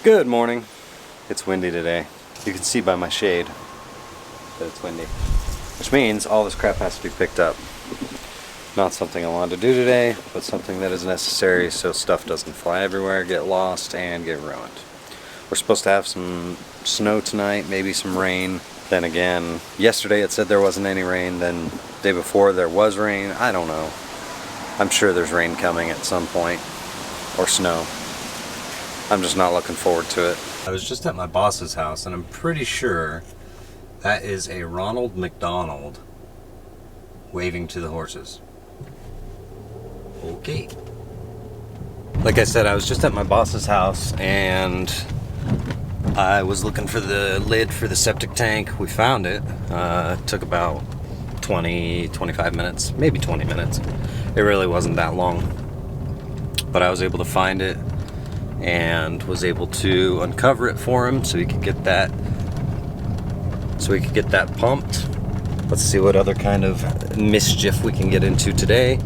Good morning. It's windy today. You can see by my shade that it's windy, which means all this crap has to be picked up. Not something I wanted to do today, but something that is necessary so stuff doesn't fly everywhere, get lost, and get ruined. We're supposed to have some snow tonight, maybe some rain. Then again, yesterday it said there wasn't any rain, then the day before there was rain. I don't know. I'm sure there's rain coming at some point, or snow. I'm just not looking forward to it. I was just at my boss's house and I'm pretty sure that is a Ronald McDonald waving to the horses. Okay. Like I said, I was just at my boss's house and I was looking for the lid for the septic tank. We found it. It took about 25 minutes, maybe 20 minutes. It really wasn't that long. But I was able to find it and was able to uncover it for him so he could get that pumped. Let's see what other kind of mischief we can get into today.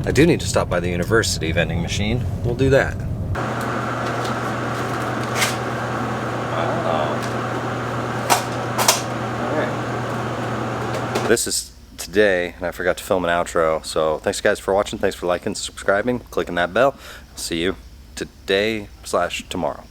I do need to stop by the university vending machine. We'll do that. Alright. This is today, and I forgot to film an outro, so thanks guys for watching, thanks for liking, subscribing, clicking that bell. See you today/tomorrow.